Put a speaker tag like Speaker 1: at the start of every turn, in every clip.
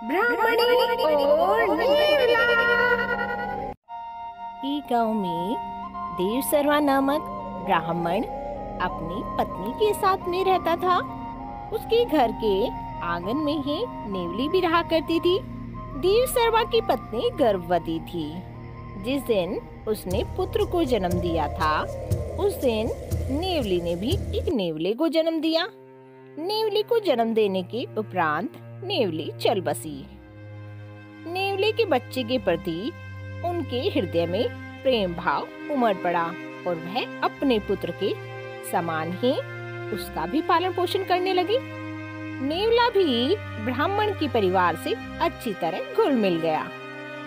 Speaker 1: ब्राह्मणी और नेवला। एक गांव में देवसर्वा नामक ब्राह्मण अपनी पत्नी के साथ में रहता था। उसके घर के आंगन में ही नेवली भी रहा करती थी। देवसर्वा की पत्नी गर्भवती थी। जिस दिन उसने पुत्र को जन्म दिया था, उस दिन नेवली ने भी एक नेवले को जन्म दिया। नेवली को जन्म देने के उपरांत नेवली चल बसी। नेवले के बच्चे के प्रति उनके हृदय में प्रेम भाव उमड़ पड़ा और वह अपने पुत्र के समान ही उसका भी पालन पोषण करने लगी। नेवला भी ब्राह्मण के परिवार से अच्छी तरह घुल मिल गया।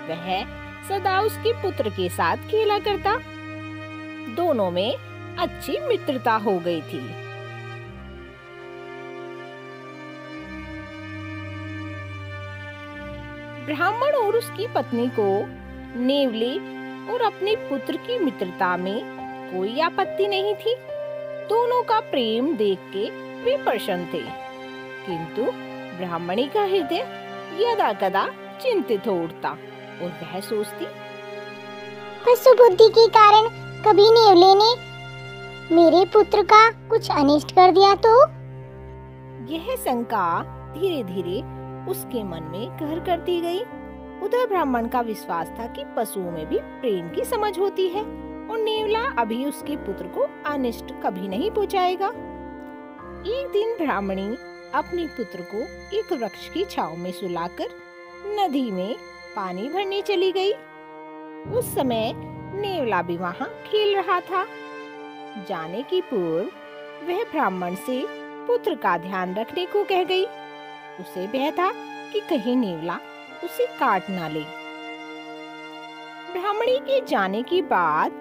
Speaker 1: वह सदा उसके पुत्र के साथ खेला करता। दोनों में अच्छी मित्रता हो गई थी। ब्राह्मण और उसकी पत्नी को नेवले और अपने पुत्र की मित्रता में कोई आपत्ति नहीं थी। दोनों का प्रेम देख के वे प्रसन्न थे, किंतु ब्राह्मणी का हृदय यदा कदा चिंतित हो उठता और वह सोचती,
Speaker 2: पशु बुद्धि के कारण कभी नेवले ने मेरे पुत्र का कुछ अनिष्ट कर दिया तो?
Speaker 1: यह शंका धीरे धीरे उसके मन में घर करती गई। उधर ब्राह्मण का विश्वास था कि पशुओं में भी प्रेम की समझ होती है और नेवला अभी उसके पुत्र को अनिष्ट कभी नहीं पहुंचाएगा। एक दिन ब्राह्मणी अपने पुत्र को एक वृक्ष की छांव में सुलाकर नदी में पानी भरने चली गई। उस समय नेवला भी वहां खेल रहा था। जाने की पूर्व वह ब्राह्मण से पुत्र का ध्यान रखने को कह गई। उसे भय था कि कहीं नेवला उसे काट ना ले। ब्राह्मणी के जाने के बाद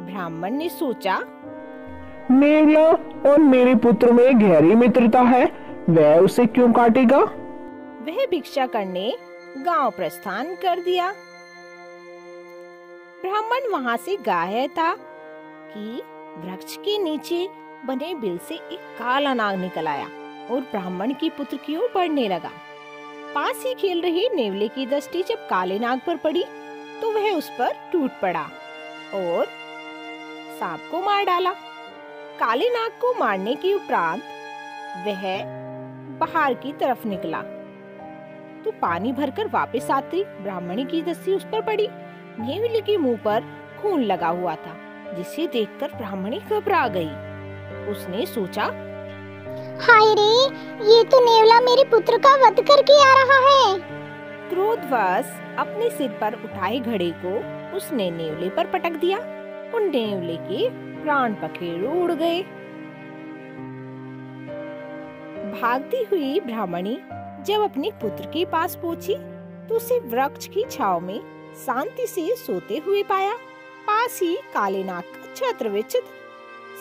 Speaker 1: ब्राह्मण ने सोचा,
Speaker 3: नेवला और मेरे पुत्र में गहरी मित्रता है, वह उसे क्यों काटेगा?
Speaker 1: वह भिक्षा करने गांव प्रस्थान कर दिया। ब्राह्मण वहां से गायब था कि वृक्ष के नीचे बने बिल से एक काला नाग निकल आया और ब्राह्मण के पुत्र की ओर बढ़ने लगा। पास ही खेल रहे नेवले की दृष्टि जब काले नाग पर पड़ी तो वह उस पर टूट पड़ा और सांप को मार डाला। काले नाग को मारने के उपरांत वह बाहर की तरफ निकला तो पानी भरकर वापस आती ब्राह्मणी की दृष्टि उस पर पड़ी। नेवले के मुंह पर खून लगा हुआ था, जिसे देखकर ब्राह्मणी घबरा गई। उसने सोचा,
Speaker 2: हाय रे, ये तो नेवला मेरे पुत्र का वध करके आ रहा है।
Speaker 1: क्रोधवश अपने सिर पर उठाए घड़े को उसने नेवले पर पटक दिया और नेवले के प्राण पखेरु उड़ गए। भागती हुई ब्राह्मणी जब अपने पुत्र के पास पहुंची तो उसे वृक्ष की छांव में शांति से सोते हुए पाया। पास ही काले नाग का छत्र विच्छिन्न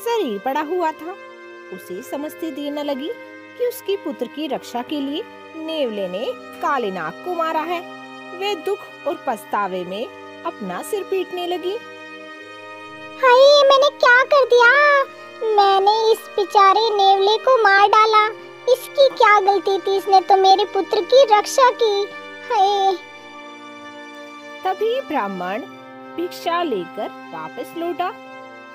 Speaker 1: शरीर पड़ा हुआ था। उसे समझते देर न लगी कि उसके पुत्र की रक्षा के लिए नेवले ने काले नाग को मारा है। वे दुख और पछतावे में अपना सिर पीटने लगी।
Speaker 2: हाय, मैंने क्या कर दिया? मैंने इस बेचारे नेवले को मार डाला। इसकी क्या गलती थी? इसने तो मेरे पुत्र की रक्षा की। हाय।
Speaker 1: तभी ब्राह्मण भिक्षा लेकर वापस लौटा।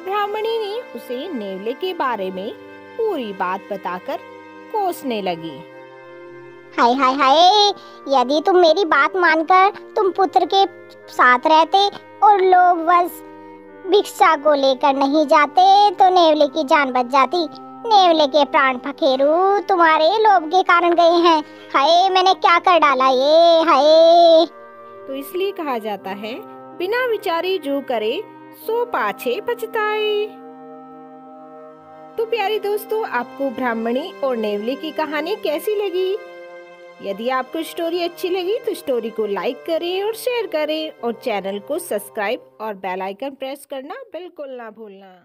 Speaker 1: ब्राह्मणी ने उसे नेवले के बारे में पूरी बात बताकर कोसने लगी।
Speaker 2: हाय हाय हाय, यदि तुम मेरी बात मानकर तुम पुत्र के साथ रहते और लोभवश भिक्षा को लेकर नहीं जाते तो नेवले की जान बच जाती। नेवले के प्राण पखेरु तुम्हारे लोभ के कारण गए हैं। हाय, मैंने क्या कर डाला ये? हाय।
Speaker 1: तो इसलिए कहा जाता है, बिना विचारे जो करे सो पाछे पछताए। तो प्यारे दोस्तों, आपको ब्राह्मणी और नेवले की कहानी कैसी लगी? यदि आपको स्टोरी अच्छी लगी तो स्टोरी को लाइक करें और शेयर करें और चैनल को सब्सक्राइब और बेल आइकन प्रेस करना बिल्कुल ना भूलना।